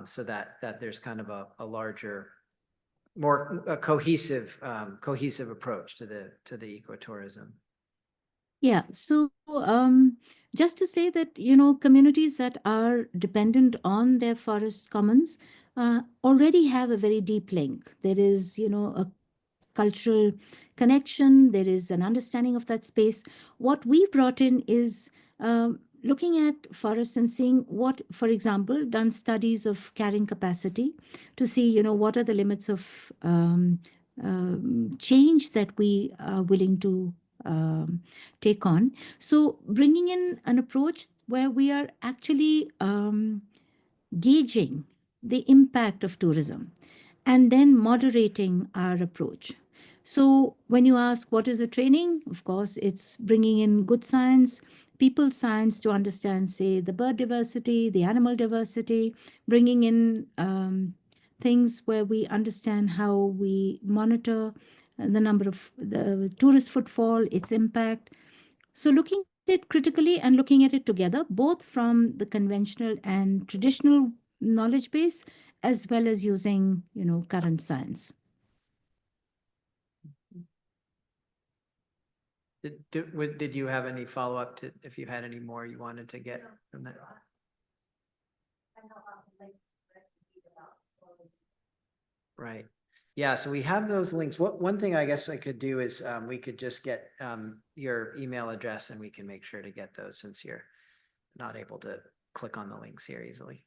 [SPEAKER 1] so that there's kind of a larger, more cohesive approach to the ecotourism.
[SPEAKER 7] Yeah, so just to say that, communities that are dependent on their forest commons already have a very deep link. There is, a cultural connection, there is an understanding of that space. What we brought in is looking at forests and seeing what, for example, done studies of carrying capacity to see, what are the limits of change that we are willing to take on. So bringing in an approach where we are actually gauging the impact of tourism and then moderating our approach. So when you ask what is the training, of course, it's bringing in good science, people science to understand, say, the bird diversity, the animal diversity, bringing in things where we understand how we monitor the number of the tourist footfall, its impact. So looking at it critically and looking at it together, both from the conventional and traditional knowledge base, as well as using, current science.
[SPEAKER 1] Did you have any follow-up to, if you had any more you wanted to get from that? Right. Yeah, so we have those links. One thing I guess I could do is we could just get your email address, and we can make sure to get those, since you're not able to click on the links here easily.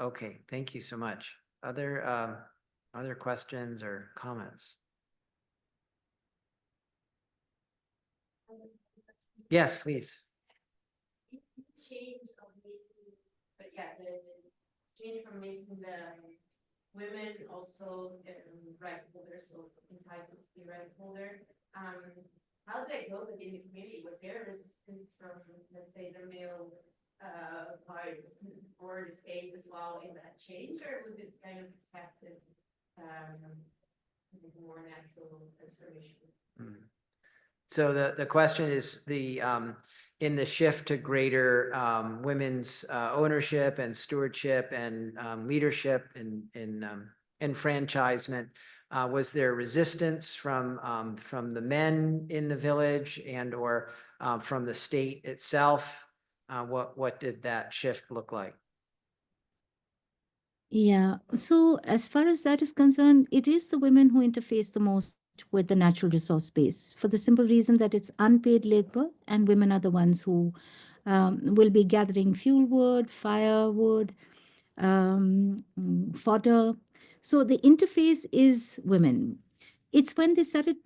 [SPEAKER 1] Okay, thank you so much. Other questions or comments? Yes, please.
[SPEAKER 2] Change of making, but yeah, the change from making the women also right holders, so entitled to be right holder. How did it go within the community? Was there resistance from, let's say, the male parts or the state as well in that change, or was it kind of accepted, more natural transformation?
[SPEAKER 1] So the question is in the shift to greater women's ownership and stewardship and leadership and enfranchisement, was there resistance from the men in the village or from the state itself? What did that shift look like?
[SPEAKER 7] Yeah, so as far as that is concerned, it is the women who interface the most with the natural resource space, for the simple reason that it's unpaid labor, and women are the ones who will be gathering fuel wood, firewood, fodder. So the interface is women. It's when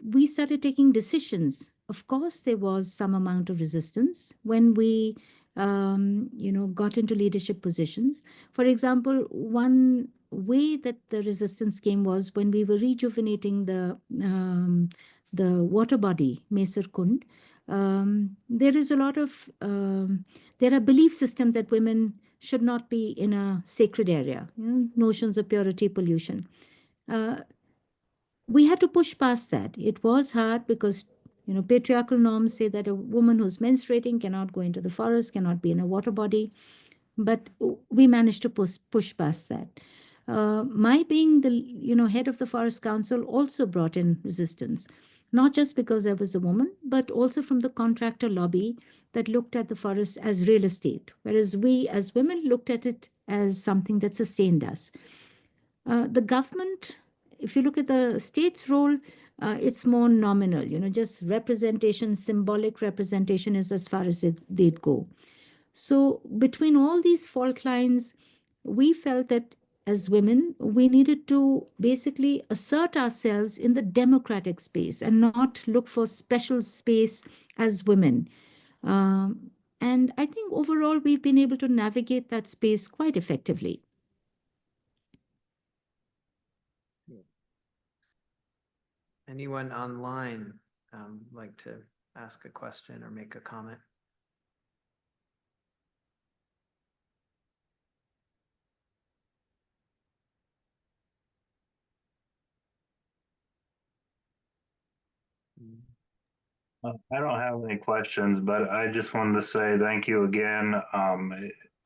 [SPEAKER 7] we started taking decisions. Of course, there was some amount of resistance when we got into leadership positions. For example, one way that the resistance came was when we were rejuvenating the water body, Mesur Kund. There is a lot of there are belief systems that women should not be in a sacred area, notions of purity, pollution. We had to push past that. It was hard because patriarchal norms say that a woman who's menstruating cannot go into the forest, cannot be in a water body, but we managed to push past that. My being the head of the Forest Council also brought in resistance, not just because I was a woman, but also from the contractor lobby that looked at the forest as real estate, whereas we as women looked at it as something that sustained us. The government, if you look at the state's role, it's more nominal, just representation, symbolic representation is as far as they'd go. So between all these fault lines, we felt that as women, we needed to basically assert ourselves in the democratic space and not look for special space as women. And I think overall, we've been able to navigate that space quite effectively.
[SPEAKER 1] Anyone online like to ask a question or make a comment?
[SPEAKER 9] I don't have any questions, but I just wanted to say thank you again.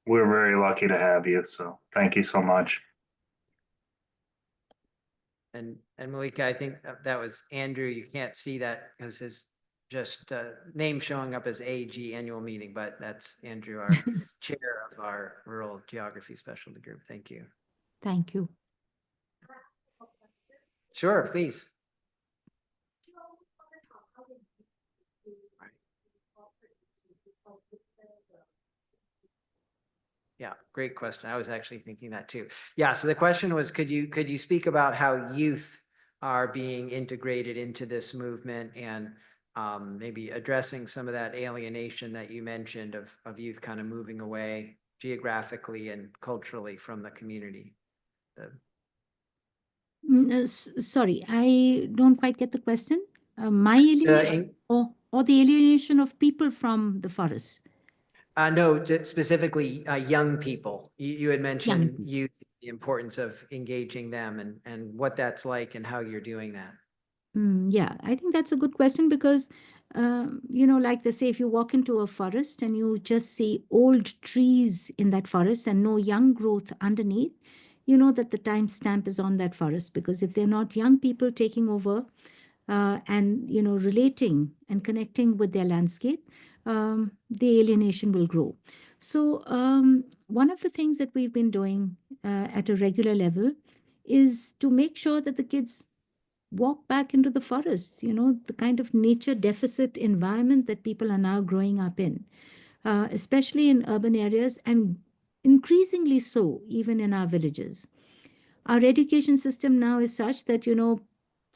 [SPEAKER 9] We're very lucky to have you, so thank you so much.
[SPEAKER 1] And Malika, I think that was Andrew. You can't see that because his just name showing up as AG annual meeting, but that's Andrew, our chair of our rural geography specialty group. Thank you.
[SPEAKER 7] Thank you.
[SPEAKER 1] Sure, please. Yeah, great question. I was actually thinking that too. Yeah, so the question was, could you speak about how youth are being integrated into this movement and maybe addressing some of that alienation that you mentioned of youth kind of moving away geographically and culturally from the community?
[SPEAKER 7] Sorry, I don't quite get the question. My alienation or the alienation of people from the forest?
[SPEAKER 1] No, specifically young people. You had mentioned
[SPEAKER 7] Young.
[SPEAKER 1] youth, the importance of engaging them and what that's like and how you're doing that.
[SPEAKER 7] Yeah, I think that's a good question because, like they say, if you walk into a forest and you just see old trees in that forest and no young growth underneath, you know that the timestamp is on that forest, because if they're not young people taking over and, relating and connecting with their landscape, the alienation will grow. So one of the things that we've been doing at a regular level is to make sure that the kids walk back into the forest, the kind of nature deficit environment that people are now growing up in, especially in urban areas and increasingly so even in our villages. Our education system now is such that,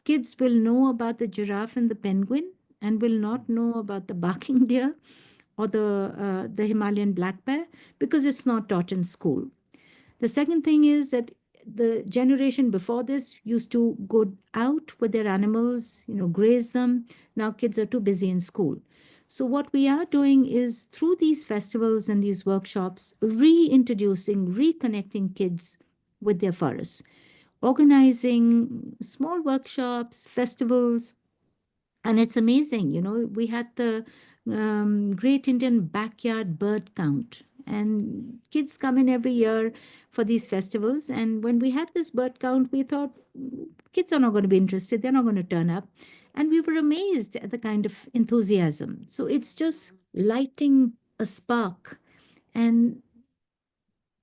[SPEAKER 7] kids will know about the giraffe and the penguin and will not know about the barking deer or the Himalayan black bear because it's not taught in school. The second thing is that the generation before this used to go out with their animals, graze them. Now kids are too busy in school. So what we are doing is through these festivals and these workshops, reintroducing, reconnecting kids with their forests, organizing small workshops, festivals. And it's amazing, we had the Great Indian Backyard Bird Count, and kids come in every year for these festivals. And when we had this bird count, we thought kids are not going to be interested, they're not going to turn up. And we were amazed at the kind of enthusiasm. So it's just lighting a spark. And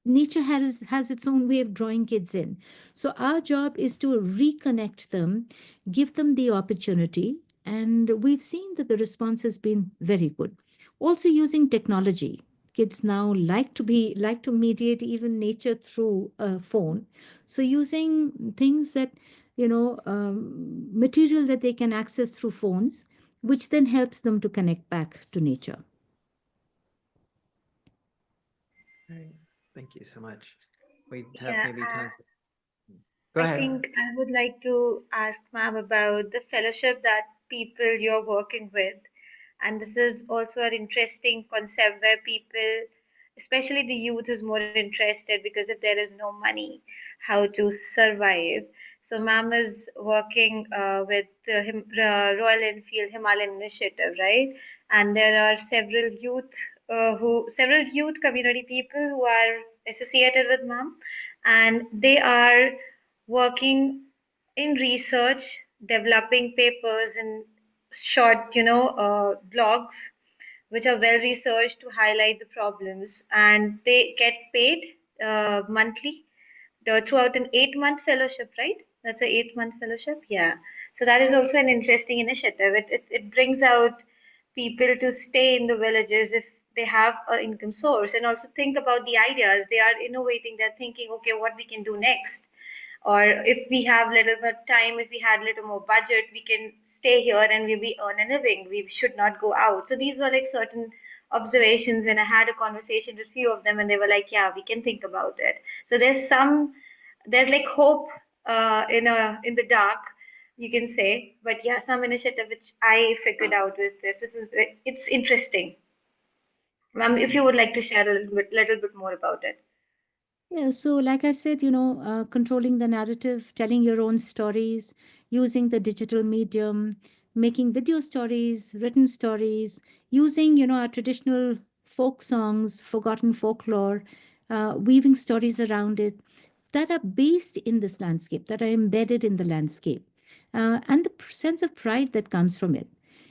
[SPEAKER 7] nature has its own way of drawing kids in. So our job is to reconnect them, give them the opportunity, and we've seen that the response has been very good. Also using technology. Kids now like to mediate even nature through a phone. So using things that, material that they can access through phones, which then helps them to connect back to nature.
[SPEAKER 1] Right. Thank you so much. We have
[SPEAKER 6] Yeah,
[SPEAKER 1] maybe time. Go
[SPEAKER 6] I
[SPEAKER 1] ahead.
[SPEAKER 6] think I would like to ask ma'am about the fellowship that people you're working with. And this is also an interesting concept where people, especially the youth, is more interested because if there is no money, how to survive. So ma'am is working with the Royal Enfield Himalayan Initiative, right? And there are several youth community people who are associated with ma'am, and they are working in research, developing papers and short, blogs which are well researched to highlight the problems, and they get paid monthly throughout an 8 month fellowship, right? That's an 8 month fellowship, yeah. So that is also an interesting initiative. It brings out people to stay in the villages if they have an income source, and also think about the ideas. They are innovating. They're thinking, okay, what we can do next, or if we have little more time, if we had little more budget, we can stay here and we earn a living. We should not go out. So these were like certain observations when I had a conversation with few of them, and they were like, yeah, we can think about it. So there's like hope in the dark, you can say. But yeah, some initiative which I figured out is it's interesting. Ma'am, if you would like to share a little bit more about it.
[SPEAKER 7] Yeah, so like I said, controlling the narrative, telling your own stories, using the digital medium, making video stories, written stories, using, our traditional folk songs, forgotten folklore, weaving stories around it that are based in this landscape, that are embedded in the landscape, and the sense of pride that comes from it.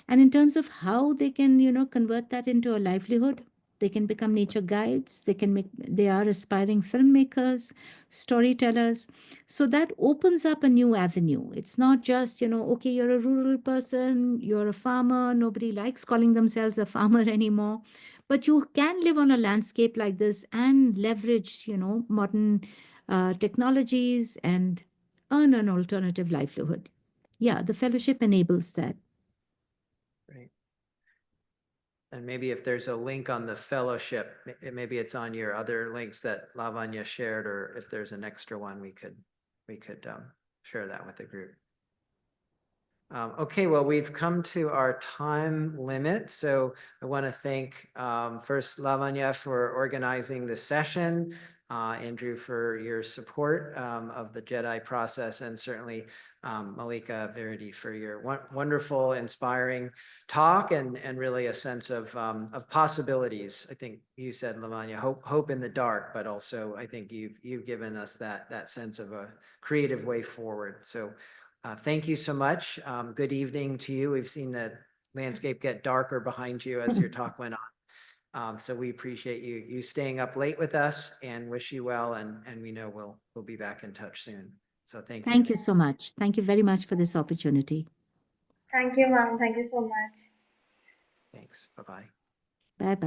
[SPEAKER 7] And in terms of how they can, convert that into a livelihood, they can become nature guides, they are aspiring filmmakers, storytellers. So that opens up a new avenue. It's not just, okay, you're a rural person, you're a farmer, nobody likes calling themselves a farmer anymore. But you can live on a landscape like this and leverage, modern technologies and earn an alternative livelihood. Yeah, the fellowship enables that.
[SPEAKER 1] Great. And maybe if there's a link on the fellowship, maybe it's on your other links that Lavanya shared, or if there's an extra one, we could share that with the group. Okay, well, we've come to our time limit. So I want to thank first Lavanya for organizing the session, Andrew for your support of the JEDI process, and certainly Malika, Virdi for your wonderful, inspiring talk and really a sense of possibilities. I think you said, Lavanya, hope in the dark, but also I think you've given us that sense of a creative way forward. So thank you so much. Good evening to you. We've seen the landscape get darker behind you as your talk went on. So we appreciate you staying up late with us and wish you well. And we know we'll be back in touch soon. So thank you.
[SPEAKER 7] Thank you so much. Thank you very much for this opportunity.
[SPEAKER 6] Thank you, ma'am. Thank you so much.
[SPEAKER 1] Thanks. Bye-bye.
[SPEAKER 7] Bye-bye.